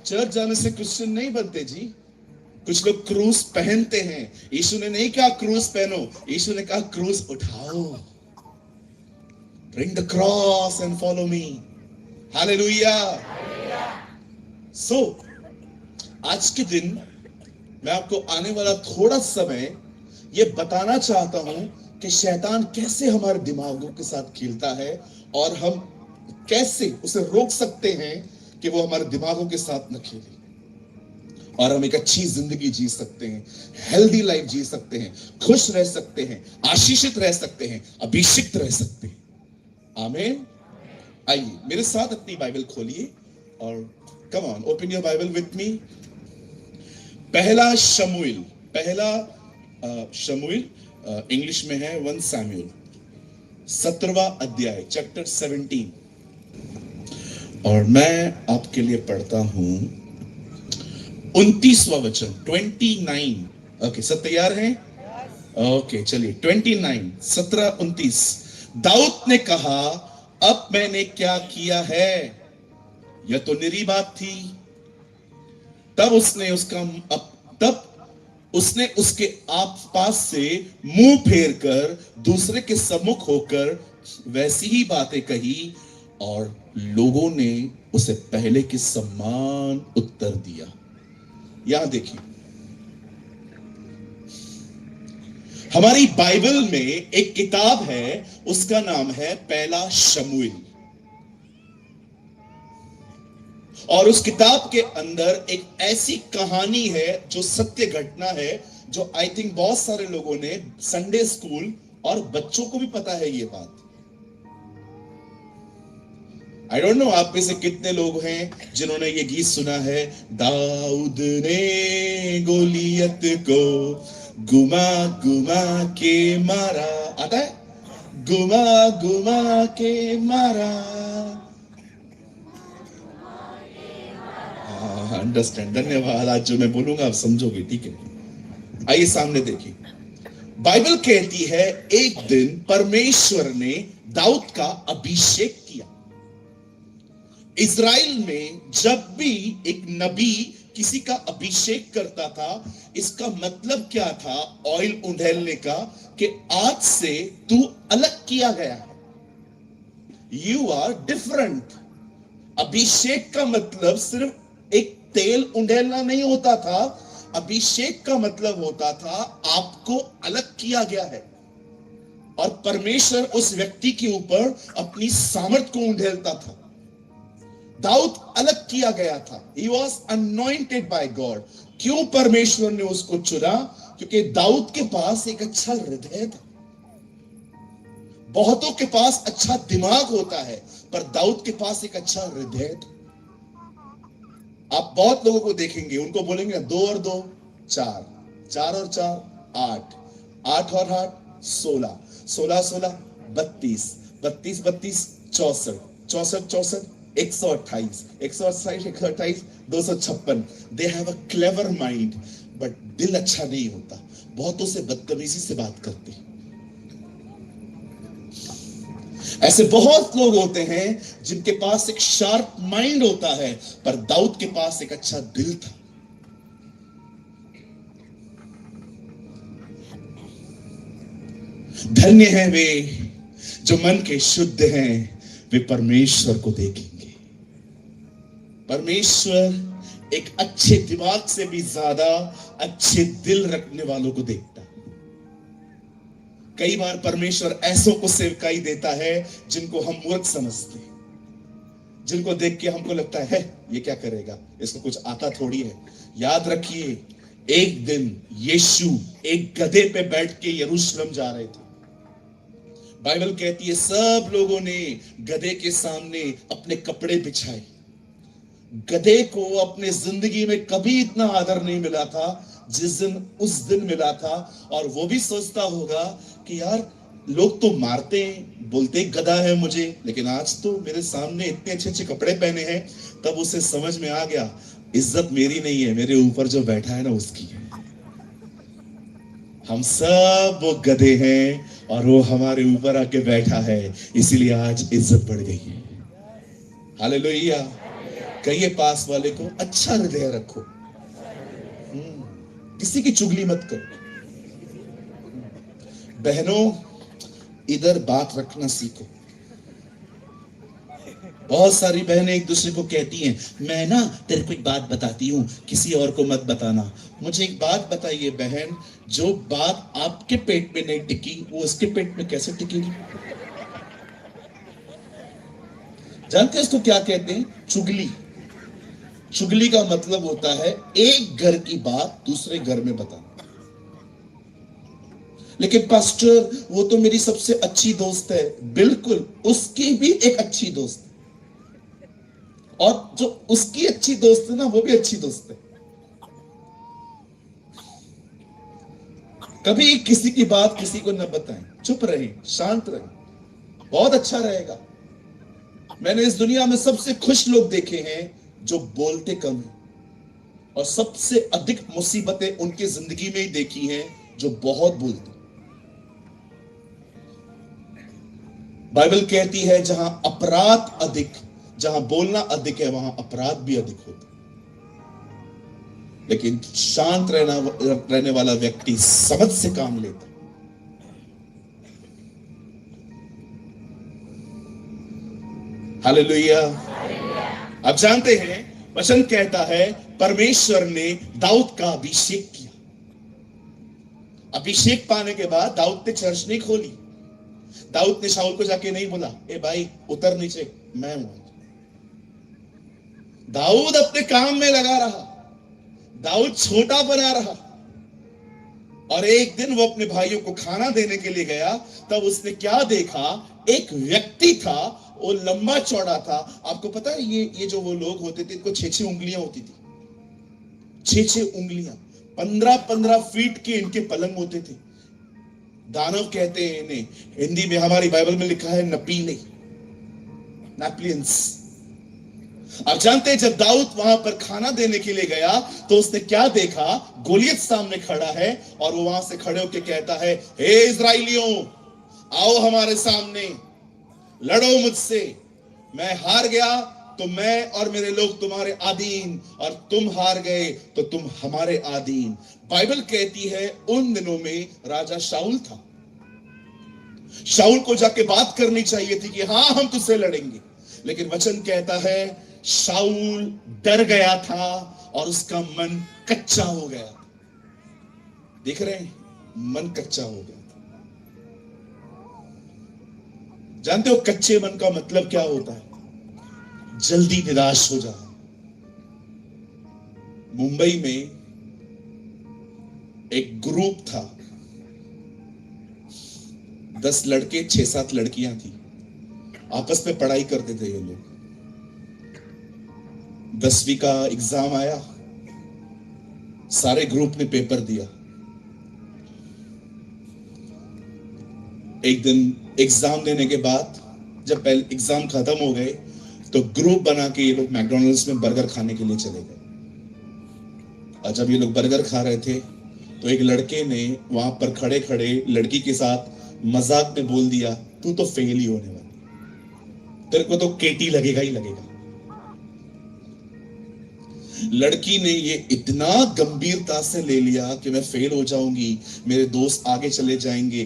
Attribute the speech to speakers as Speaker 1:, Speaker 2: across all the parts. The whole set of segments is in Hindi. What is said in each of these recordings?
Speaker 1: चर्च जाने से क्रिश्चियन नहीं बनते जी। कुछ लोग क्रूस पहनते हैं। यीशु ने नहीं कहा क्रूस पहनो, यीशु ने कहा क्रूस उठाओ। Bring the cross and follow me. Hallelujah. So, आज के दिन मैं आपको आने वाला थोड़ा समय ये बताना चाहता हूं कि शैतान कैसे हमारे दिमागों के साथ खेलता है और हम कैसे उसे रोक सकते हैं कि वो हमारे दिमागों के साथ न खेले और हम एक अच्छी जिंदगी जी सकते हैं, हेल्दी लाइफ जी सकते हैं, खुश रह सकते हैं, आशीषित रह सकते हैं, अभिषिक्त रह सकते हैं। आमीन। आइए मेरे साथ अपनी बाइबल खोलिए और come on open your Bible with me. पहला शमूएल इंग्लिश में है 1 सैमुएल 17वां अध्याय चैप्टर 17 और मैं आपके लिए पढ़ता हूं 29वां वचन 29। ओके सब तैयार हैं? ओके चलिए 29 17 29। दाऊद ने कहा अब मैंने क्या किया है, यह तो निरी बात थी। तब उसने उसके पास से मुंह फेर कर दूसरे के सम्मुख होकर वैसी ही बातें कही और लोगों ने उसे पहले के समान उत्तर दिया। यहां देखिए, हमारी बाइबल में एक किताब है, उसका नाम है पहला शमूएल। और उस किताब के अंदर एक ऐसी कहानी है जो सत्य घटना है, जो आई थिंक बहुत सारे लोगों ने संडे स्कूल और बच्चों को भी पता है ये बात। आई डोंट नो आप में से कितने लोग हैं जिन्होंने ये गीत सुना है, दाऊद ने गोलियत को गुमा गुमा के मारा। आता है? गुमा गुमा के मारा। अंडरस्टैंड, धन्यवाद। आज जो मैं बोलूंगा आप समझोगे, ठीक है? आइए सामने देखिए, बाइबल कहती है एक दिन परमेश्वर ने दाऊद का अभिषेक किया। इज़राइल में जब भी एक नबी किसी का अभिषेक करता था, इसका मतलब क्या था? ऑयल उंडेलने का, कि आज से तू अलग किया गया है, यू आर डिफरेंट। अभिषेक का मतलब सिर्फ एक तेल उंडेलना नहीं होता था, अभिषेक का मतलब होता था आपको अलग किया गया है और परमेश्वर उस व्यक्ति के ऊपर अपनी सामर्थ को उंडेलता था। दाऊद अलग किया गया था, he was anointed by God। क्यों परमेश्वर ने उसको चुना? क्योंकि दाऊद के पास एक अच्छा हृदय था। बहुतों के पास अच्छा दिमाग होता है, पर दाऊद के पास एक अच्छा हृदय था। आप बहुत लोगों को देखेंगे, उनको बोलेंगे 2 और 2 4, 4 और 4 8, 8 और 8 16, 16 16 32, 32 32 64, 64 64 128, 128 128 256। They have a clever mind, but दिल अच्छा नहीं होता। बहुतों से बदतमीजी से बात करते हैं। ऐसे बहुत लोग होते हैं जिनके पास एक शार्प माइंड होता है, पर दाऊद के पास एक अच्छा दिल था। धन्य हैं वे जो मन के शुद्ध हैं, वे परमेश्वर को देखेंगे। परमेश्वर एक अच्छे दिमाग से भी ज्यादा अच्छे दिल रखने वालों को देखता है। कई बार परमेश्वर ऐसों को सेवकाई देता है जिनको हम मूर्ख समझते हैं, जिनको देख के हमको लगता है ये क्या करेगा, इसको कुछ आता थोड़ी है। याद रखिए, एक दिन यीशु एक गधे पे बैठ के यरूशलेम जा रहे थे। बाइबल कहती है सब लोगों ने गधे के सामने अपने कपड़े बिछाए। गधे को अपने जिंदगी में कभी इतना आदर नहीं मिला था जिस दिन उस दिन मिला था। और वो भी सोचता होगा कि यार लोग तो मारते हैं, बोलते गधा है मुझे, लेकिन आज तो मेरे सामने इतने अच्छे अच्छे कपड़े पहने हैं। तब उसे समझ में आ गया इज्जत मेरी नहीं है, मेरे ऊपर जो बैठा है ना उसकी है। हम सब वो गधे हैं और वो हमारे ऊपर आके बैठा है, इसीलिए आज इज्जत बढ़ गई है। हालेलुया। कहिए पास वाले को, अच्छा हृदय रखो। किसी की चुगली मत करो। बहनों, इधर बात रखना सीखो। बहुत सारी बहनें एक दूसरे को कहती हैं, मैं ना तेरे को एक बात बताती हूं, किसी और को मत बताना। मुझे एक बात बताइए बहन, जो बात आपके पेट में नहीं टिकी वो उसके पेट में कैसे टिकेगी? जानते हैं इसको क्या कहते हैं? चुगली। चुगली का मतलब होता है एक घर की बात दूसरे घर में बताना। लेकिन पास्टर, वो तो मेरी सबसे अच्छी दोस्त है। बिल्कुल, उसकी भी एक अच्छी दोस्त है, और जो उसकी अच्छी दोस्त है ना, वो भी अच्छी दोस्त है। कभी किसी की बात किसी को न बताएं, चुप रहें, शांत रहें, बहुत अच्छा रहेगा। मैंने इस दुनिया में सबसे खुश लोग देखे हैं जो बोलते कम हैं, और सबसे अधिक मुसीबतें उनकी जिंदगी में ही देखी हैं जो बहुत बोलते। बाइबल कहती है जहां अपराध अधिक, जहां बोलना अधिक है, वहां अपराध भी अधिक होता है। लेकिन शांत रहने वाला व्यक्ति समझ से काम लेता। हालेलुया। आप जानते हैं, वचन कहता है परमेश्वर ने दाऊद का अभिषेक किया। अभिषेक पाने के बाद दाऊद ने चर्च नहीं खोली। दाऊद ने शाऊल को जाके नहीं बोला, ए भाई उतर नीचे, मैं हूं। दाऊद अपने काम में लगा रहा, दाऊद छोटा बना रहा। और एक दिन वो अपने भाइयों को खाना देने के लिए गया, तब उसने क्या देखा? एक व्यक्ति था, वो लंबा चौड़ा था। आपको पता है ये जो वो लोग होते थे, इनको 6-6 उंगलियां होती थी। 6-6 उंगलियां, 15-15 फीट के इनके पलंग होते थे। दानव कहते हैं इन्हें, हिंदी में हमारी बाइबल में लिखा है नपीले, नैपलियंस। आप जानते हैं जब दाऊद वहां पर खाना देने के लिए गया तो उसने क्या देखा? गोलियत सामने खड़ा है, और वो वहां से खड़े होकर कहता है, हे इस्राएलियों, आओ हमारे सामने, लड़ो मुझसे। मैं हार गया तो मैं और मेरे लोग तुम्हारे अधीन, और तुम हार गए तो तुम हमारे अधीन। बाइबल कहती है उन दिनों में राजा शाऊल था। शाऊल को जाके बात करनी चाहिए थी कि हाँ हम तुझसे लड़ेंगे, लेकिन वचन कहता है शाऊल डर गया था और उसका मन कच्चा हो गया। देख रहे हैं, मन कच्चा हो गया था। जानते हो कच्चे मन का मतलब क्या होता है? जल्दी निराश हो जाना। मुंबई में एक ग्रुप था, 10 लड़के 6-7 लड़कियां थी, आपस में पढ़ाई करते थे ये लोग। 10वीं का एग्जाम आया, सारे ग्रुप ने पेपर दिया। एक दिन एग्जाम देने के बाद जब पहले एग्जाम खत्म हो गए तो ग्रुप बना के ये लोग मैकडॉनल्ड्स में बर्गर खाने के लिए चले गए। और जब ये लोग बर्गर खा रहे थे तो एक लड़के ने वहां पर खड़े खड़े लड़की के साथ मजाक में बोल दिया, तू तो फेल ही होने वाली, तेरे को तो केटी लगेगा ही लगेगा। लड़की ने ये इतना गंभीरता से ले लिया कि मैं फेल हो जाऊंगी, मेरे दोस्त आगे चले जाएंगे।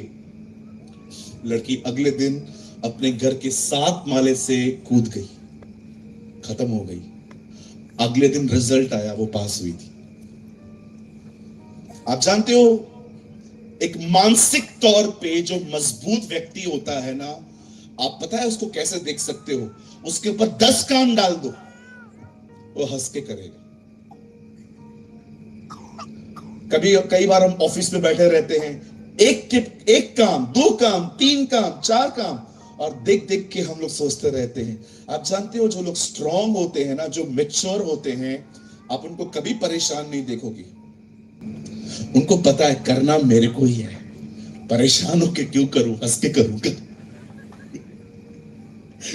Speaker 1: लड़की अगले दिन अपने घर के 7 माले से कूद गई, खत्म हो गई। अगले दिन रिजल्ट आया, वो पास हुई थी। आप जानते हो एक मानसिक तौर पे जो मजबूत व्यक्ति होता है ना, आप पता है उसको कैसे देख सकते हो? उसके ऊपर 10 काम डाल दो, वो हंस के करेगा। कई बार हम ऑफिस में बैठे रहते हैं, एक काम, 2 काम, 3 काम, 4 काम, और देख देख के हम लोग सोचते रहते हैं। आप जानते हो जो लोग स्ट्रांग होते हैं ना, जो मैच्योर होते हैं, आप उनको कभी परेशान नहीं देखोगे। उनको पता है करना मेरे को ही है, परेशान होके क्यों करूं, हंस के करूंगा।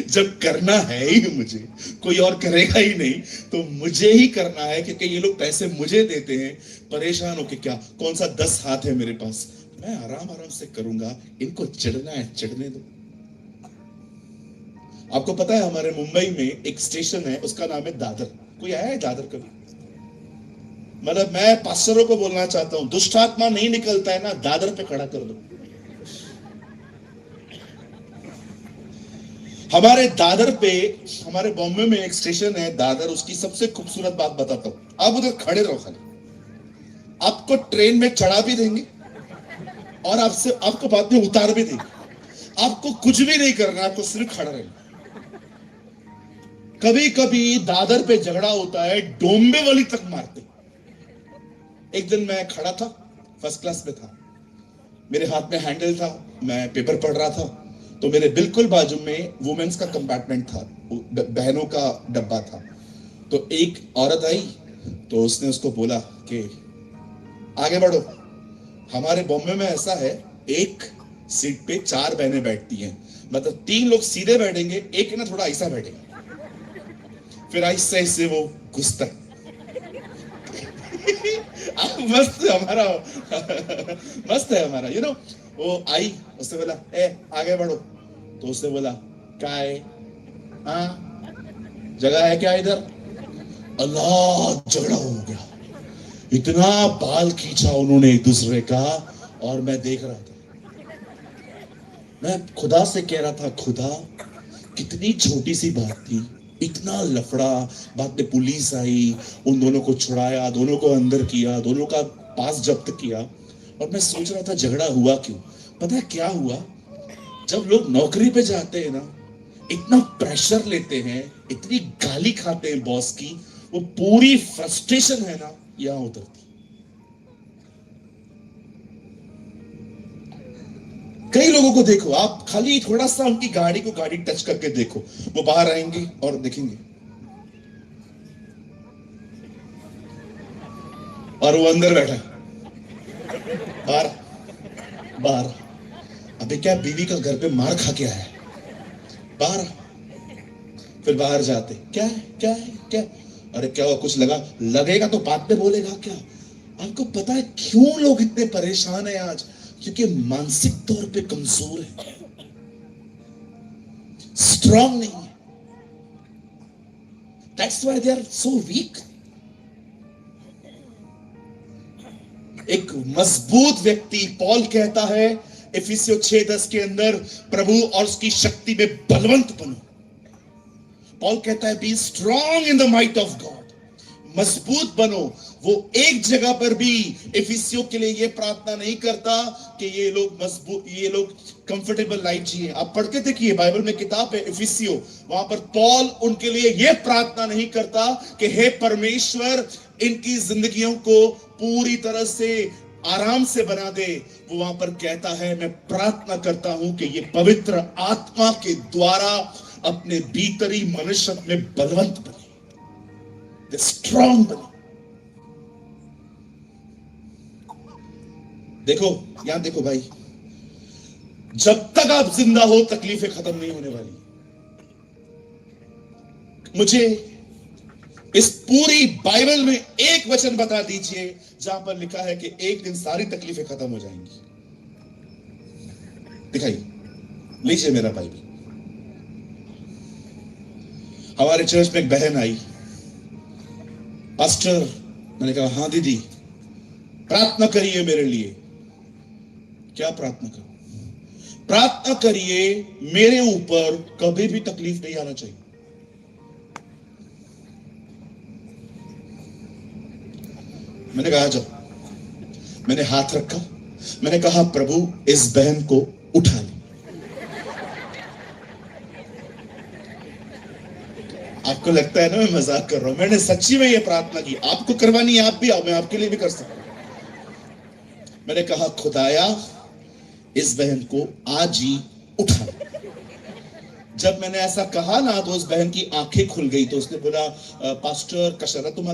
Speaker 1: जब करना है ही मुझे, कोई और करेगा ही नहीं, तो मुझे ही करना है, क्योंकि ये लोग पैसे मुझे देते हैं। परेशान होके क्या, कौन सा 10 हाथ है मेरे पास, मैं आराम आराम से करूंगा, इनको चिढ़ना है चिढ़ने दो। आपको पता है हमारे मुंबई में एक स्टेशन है, उसका नाम है दादर। कोई आया है दादर कभी? मतलब मैं पास्टरों को बोलना चाहता हूं, दुष्ट आत्मा नहीं निकलता है ना, दादर पे खड़ा कर दो। हमारे दादर पे, हमारे बॉम्बे में एक स्टेशन है दादर, उसकी सबसे खूबसूरत बात बताता हूं। आप उधर खड़े रहो, खाली आपको ट्रेन में चढ़ा भी देंगे और आपसे आपको बाद में उतार भी देंगे। आपको कुछ भी नहीं करना, आपको सिर्फ खड़ा रहना। कभी कभी दादर पे झगड़ा होता है, डोंबिवली तक मारते। एक दिन मैं खड़ा था, फर्स्ट क्लास में था, मेरे हाथ में हैंडल था, मैं पेपर पढ़ रहा था, तो मेरे बिल्कुल बाजू में वुमेन्स का कंपार्टमेंट था, बहनों का डब्बा था। तो एक औरत आई, तो उसने उसको बोला कि आगे बढ़ो। हमारे बॉम्बे में ऐसा है, एक सीट पे 4 बहनें बैठती हैं, मतलब 3 लोग सीधे बैठेंगे, एक ना थोड़ा ऐसा बैठेगा, फिर ऐसे ऐसे वो घुसता है। मस्त है हमारा, मस्त है हमारा, यू नो। वो आई, उसने बोला ए आगे बढ़ो, तो उसने बोला क्या है, हाँ जगह है क्या इधर? अल्लाह, झगड़ा हो गया। इतना बाल खींचा उन्होंने एक दूसरे का, और मैं देख रहा था। मैं खुदा से कह रहा था, खुदा कितनी छोटी सी बात थी, इतना लफड़ा। बाद में पुलिस आई, उन दोनों को छुड़ाया, दोनों को अंदर किया, दोनों का पास जब्त किया। और मैं सोच रहा था झगड़ा हुआ क्यों? पता है क्या हुआ? जब लोग नौकरी पे जाते हैं ना, इतना प्रेशर लेते हैं, इतनी गाली खाते हैं बॉस की, वो पूरी फ्रस्ट्रेशन है ना, यहां उतरती। कई लोगों को देखो आप, खाली थोड़ा सा उनकी गाड़ी टच करके देखो, वो बाहर आएंगे और देखेंगे, और वो अंदर बैठा, बाहर बाहर। अबे क्या बीवी का घर पे मार खा के आया है? बाहर। फिर बाहर जाते, क्या है क्या है क्या? अरे क्या हुआ, कुछ लगा? लगेगा तो बात में बोलेगा क्या? आपको पता है क्यों लोग इतने परेशान हैं आज? क्योंकि मानसिक तौर पे कमजोर है, स्ट्रांग नहीं है। That's why they are so weak. एक मजबूत व्यक्ति, पॉल कहता है इफिसियों 6:10 के अंदर, प्रभु और उसकी शक्ति में बलवंत बनो। पॉल कहता है B strong in the might of God, मजबूत बनो। वो एक जगह पर भी इफिसियों के लिए ये प्रार्थना नहीं करता कि ये लोग मजबूत, ये लोग कंफर्टेबल लाइफ जिए। आप पढ़ के देखिए, बाइबल में किताब है इफिसियों, वहां पर पॉल उनके लिए ये प्रार्थना नहीं करता कि हे परमेश्वर इनकी जिंदगियों को पूरी तरह से आराम से बना दे। वो वहां पर कहता है मैं प्रार्थना करता हूं कि ये पवित्र आत्मा के द्वारा अपने भीतरी मनुष्य में बलवंत बने, स्ट्रांग बने। देखो यहां देखो भाई, जब तक आप जिंदा हो तकलीफें खत्म नहीं होने वाली। मुझे इस पूरी बाइबल में एक वचन बता दीजिए जहां पर लिखा है कि एक दिन सारी तकलीफें खत्म हो जाएंगी। दिखाइए, लीजिए मेरा बाइबल। हमारे चर्च में एक बहन आई, पास्टर, मैंने कहा हाँ दीदी, प्रार्थना करिए मेरे लिए। क्या प्रार्थना करूं? प्रार्थना करिए मेरे ऊपर कभी भी तकलीफ नहीं आना चाहिए। मैंने कहा जाओ, मैंने हाथ रखा, मैंने कहा प्रभु इस बहन को उठा ले। आपको लगता है ना मैं मजाक कर रहा हूं, मैंने सच्ची में ये प्रार्थना की। आपको करवानी है आप भी आओ, मैं आपके लिए भी कर सकता हूं। मैंने कहा खुदाया इस बहन को आज ही उठा ले। जब मैंने ऐसा कहा ना तो उस बहन की आंखें खुल गई। तो उसने बोला पास्टर कशरा तुम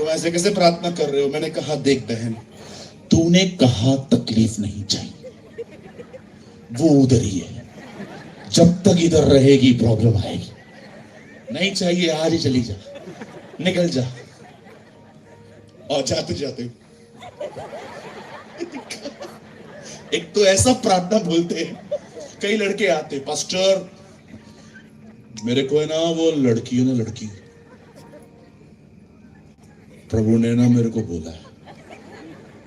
Speaker 1: ऐसे कैसे प्रार्थना कर रहे हो? मैंने कहा देख बहन, तूने कहा तकलीफ नहीं चाहिए, वो उधर ही है, जब तक इधर रहेगी प्रॉब्लम आएगी। नहीं चाहिए आज ही चली जा, निकल जा। और जाते जाते एक तो ऐसा प्रार्थना बोलते हैं, कई लड़के आते पास्टर मेरे को है ना वो लड़की प्रभु ने ना मेरे को बोला है।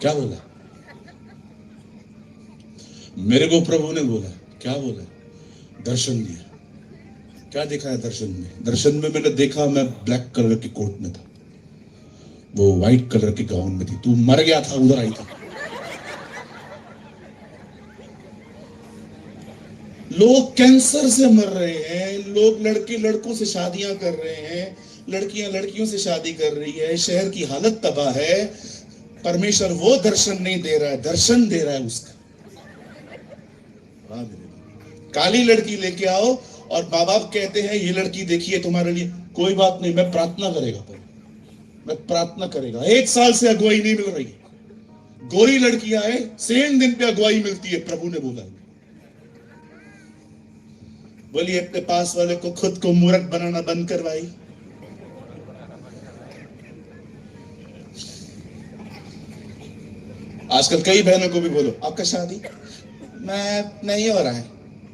Speaker 1: क्या बोला? मेरे को प्रभु ने बोला। क्या बोला? दर्शन दिया। क्या देखा है दर्शन में? दर्शन में मैंने देखा, मैं ब्लैक कलर के कोट में था, वो व्हाइट कलर के गाउन में थी। तू मर गया था, उधर आई थी। लोग कैंसर से मर रहे हैं, लोग लड़के लड़कों से शादियां कर रहे हैं, लड़कियां लड़कियों से शादी कर रही है, शहर की हालत तबाह है। परमेश्वर वो दर्शन नहीं दे रहा है, दर्शन दे रहा है उसका। काली लड़की लेके आओ और माँ बाप कहते हैं ये लड़की देखिए तुम्हारे लिए। कोई बात नहीं, मैं प्रार्थना करेगा, पर मैं प्रार्थना करेगा। 1 साल से अगुवाई नहीं मिल रही, गोरी लड़की आए, सेम दिन पे अगुवाई मिलती है। प्रभु ने बोला। बोलिए अपने पास वाले को खुद को मूर्ख बनाना बंद करवाई। आजकल कई बहनों को भी बोलो आपका शादी मैं नहीं हो रहा है।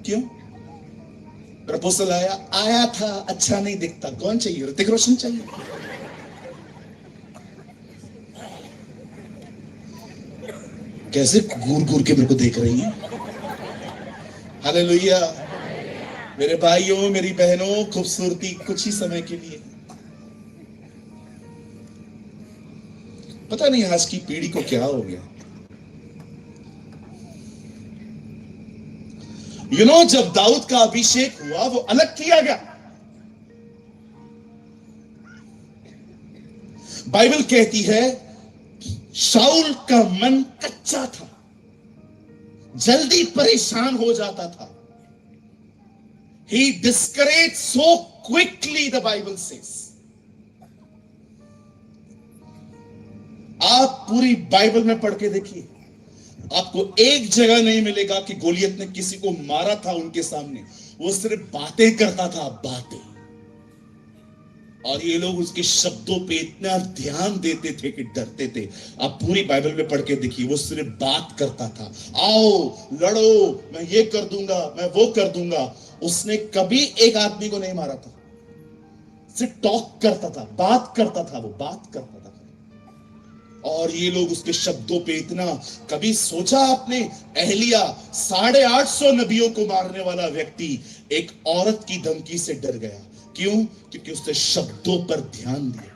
Speaker 1: क्यों? प्रपोजल आया था, अच्छा नहीं दिखता। कौन चाहिए? ऋतिक रोशन चाहिए? कैसे घूर घूर के मेरे को देख रही है। हालेलुया। मेरे भाइयों मेरी बहनों, खूबसूरती कुछ ही समय के लिए। पता नहीं आज की पीढ़ी को क्या हो गया। जब दाऊद का अभिषेक हुआ वो अलग किया गया। बाइबल कहती है शाऊल का मन कच्चा था, जल्दी परेशान हो जाता था। He discouraged so quickly, the Bible says. आप पूरी बाइबल में पढ़ के देखिए, आपको एक जगह नहीं मिलेगा कि गोलियत ने किसी को मारा था उनके सामने। वो सिर्फ बातें करता था, बातें। और ये लोग उसके शब्दों पे इतना ध्यान देते थे कि डरते थे। आप पूरी बाइबल में पढ़ के देखिए, वो सिर्फ बात करता था। आओ लड़ो, मैं ये कर दूंगा, मैं वो कर दूंगा। उसने कभी एक आदमी को नहीं मारा था, सिर्फ टॉक करता था, बात करता था, वो बात करता था। और ये लोग उसके शब्दों पे इतना। कभी सोचा आपने एहलिया 850 नबियों को मारने वाला व्यक्ति एक औरत की धमकी से डर गया? क्यों? क्योंकि उसने शब्दों पर ध्यान दिया।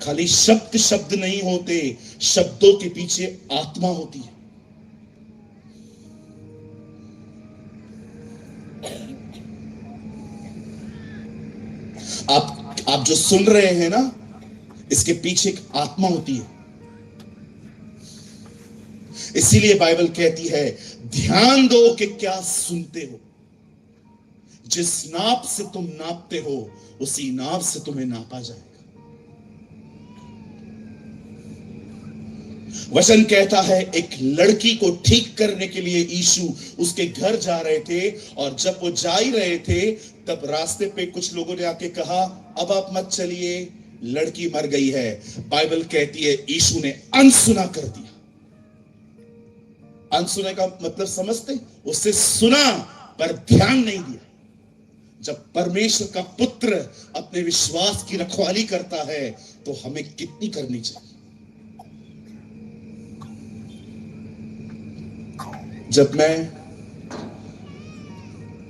Speaker 1: खाली शब्द शब्द नहीं होते, शब्दों के पीछे आत्मा होती है। आप जो सुन रहे हैं ना, इसके पीछे एक आत्मा होती है। इसीलिए बाइबल कहती है ध्यान दो कि क्या सुनते हो। जिस नाप से तुम नापते हो उसी नाप से तुम्हें नापा जाएगा। वचन कहता है एक लड़की को ठीक करने के लिए यीशु उसके घर जा रहे थे, और जब वो जा ही रहे थे तब रास्ते पे कुछ लोगों ने आके कहा अब आप मत चलिए, लड़की मर गई है। बाइबल कहती है यीशु ने अनसुना कर दिया। अनसुने का मतलब समझते? उससे सुना पर ध्यान नहीं दिया। जब परमेश्वर का पुत्र अपने विश्वास की रखवाली करता है तो हमें कितनी करनी चाहिए। जब मैं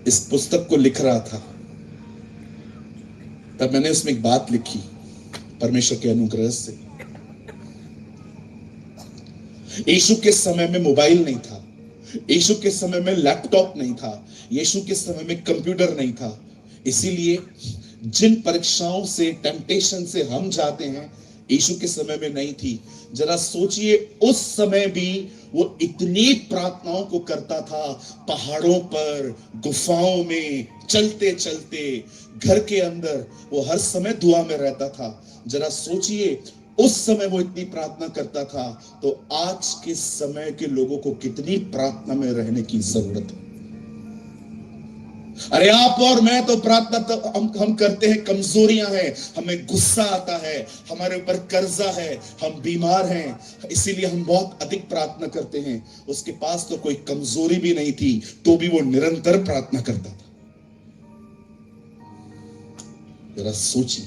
Speaker 1: इस पुस्तक को लिख रहा था तब मैंने उसमें एक बात लिखी, परमेश्वर के अनुग्रह से। यीशु के समय में मोबाइल नहीं था, यीशु के समय में लैपटॉप नहीं था, यीशु के समय में कंप्यूटर नहीं था। इसीलिए जिन परीक्षाओं से, टेम्पटेशन से हम जाते हैं, यीशु के समय में नहीं थी। जरा सोचिए, उस समय भी वो इतनी प्रार्थनाओं को करता था, पहाड़ों पर, गुफाओं में, चलते चलते, घर के अंदर, वो हर समय दुआ में रहता था। जरा सोचिए, उस समय वो इतनी प्रार्थना करता था, तो आज के समय के लोगों को कितनी प्रार्थना में रहने की जरूरत है। अरे आप और मैं तो प्रार्थना तो हम करते हैं, कमजोरियां हैं, हमें गुस्सा आता है, हमारे ऊपर कर्जा है, हम बीमार हैं, इसीलिए हम बहुत अधिक प्रार्थना करते हैं। उसके पास तो कोई कमजोरी भी नहीं थी, तो भी वो निरंतर प्रार्थना करता था। जरा सोचिए,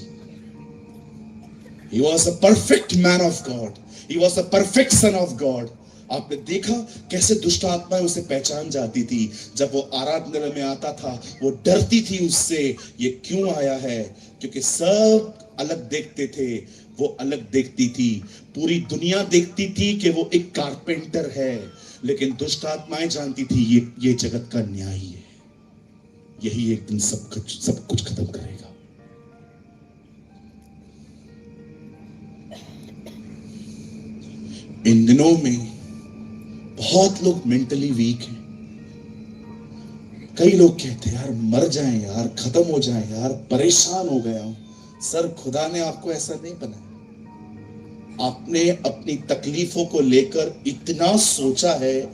Speaker 1: he was a perfect man of God, he was a perfect son of God. आपने देखा कैसे दुष्ट आत्माएं उसे पहचान जाती थी। जब वो आराधनालय में आता था वो डरती थी उससे। ये क्यों आया है? क्योंकि सब अलग देखते थे, वो अलग देखती थी। पूरी दुनिया देखती थी कि वो एक कारपेंटर है, लेकिन दुष्ट आत्माएं जानती थी ये जगत का न्यायी है, यही एक दिन सब कुछ खत्म करेगा। इन दिनों में बहुत लोग मेंटली वीक हैं। कई लोग कहते हैं यार मर जाएं यार, खत्म हो जाएं यार, परेशान हो गया हूं। सर, खुदा ने आपको ऐसा नहीं बनाया। आपने अपनी तकलीफों को लेकर इतना सोचा है,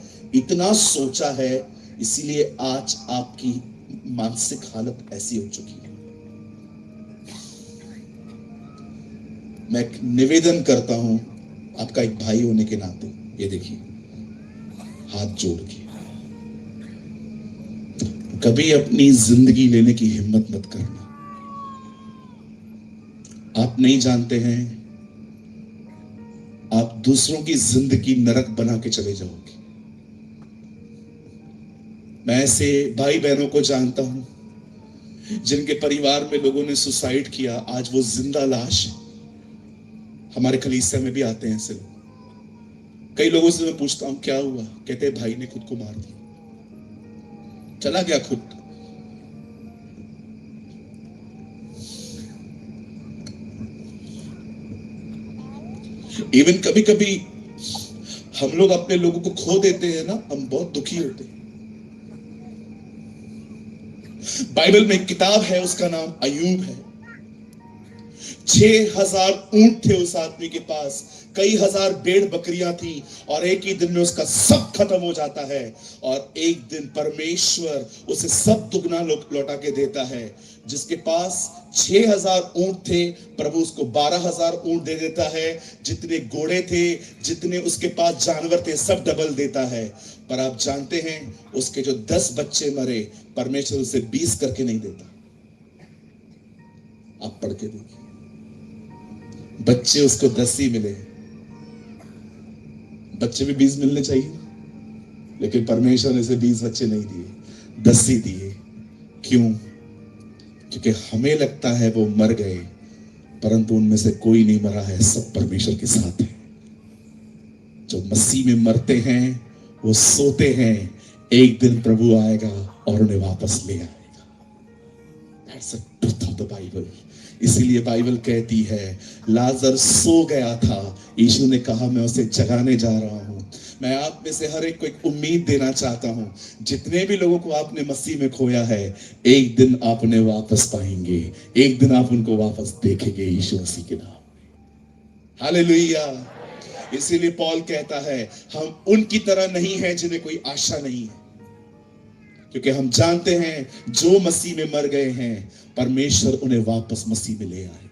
Speaker 1: इसीलिए आज आपकी मानसिक हालत ऐसी हो चुकी है। मैं निवेदन करता हूं आपका एक भाई होने के नाते, ये देखिए, हाथ जोड़ के कभी अपनी जिंदगी लेने की हिम्मत मत करना। आप नहीं जानते हैं, आप दूसरों की जिंदगी नरक बना के चले जाओगे। मैं ऐसे भाई बहनों को जानता हूं जिनके परिवार में लोगों ने सुसाइड किया, आज वो जिंदा लाश है। हमारे कलीसिया में भी आते हैं ऐसे लोग। कई लोगों से मैं पूछता हूं क्या हुआ, कहते हैं भाई ने खुद को मार दिया, चला गया खुद। इवन कभी कभी हम लोग अपने लोगों को खो देते हैं ना, हम बहुत दुखी होते हैं। बाइबल में एक किताब है, उसका नाम अय्यूब है। 6000 ऊंट थे उस आदमी के पास, कई हजार भेड़ बकरियां थी, और एक ही दिन में उसका सब खत्म हो जाता है। और एक दिन परमेश्वर उसे सब दुगना लौटा के देता है। जिसके पास 6000 ऊंट थे, प्रभु उसको 12000 ऊंट दे देता है। जितने घोड़े थे, जितने उसके पास जानवर थे, सब डबल देता है। पर आप जानते हैं उसके जो 10 बच्चे मरे, परमेश्वर उसे 20 करके नहीं देता। आप पढ़ के देखिए, बच्चे उसको 10 ही मिले। बच्चे भी 20 मिलने चाहिए, लेकिन परमेश्वर ने उसे 20 बच्चे नहीं दिए, 10 ही दिए। क्यों? क्योंकि हमें लगता है वो मर गए, परंतु उनमें से कोई नहीं मरा है, सब परमेश्वर के साथ है। जो मसीह में मरते हैं वो सोते हैं, एक दिन प्रभु आएगा और उन्हें वापस ले आएगा। That's the truth of the Bible। इसीलिए बाइबल कहती है लाजर सो गया था, यीशु ने कहा मैं उसे जगाने जा रहा हूं। मैं आप में से हर एक को एक उम्मीद देना चाहता हूं, जितने भी लोगों को आपने मसीह में खोया है, एक दिन आप उन्हें वापस पाएंगे, एक दिन आप उनको वापस देखेंगे यीशु मसीह के नाम। हालेलुया। इसीलिए पौल कहता है हम उनकी तरह नहीं हैं जिन्हें कोई आशा नहीं है, क्योंकि हम जानते हैं जो मसीह में मर गए हैं, परमेश्वर उन्हें वापस मसीह में ले आए।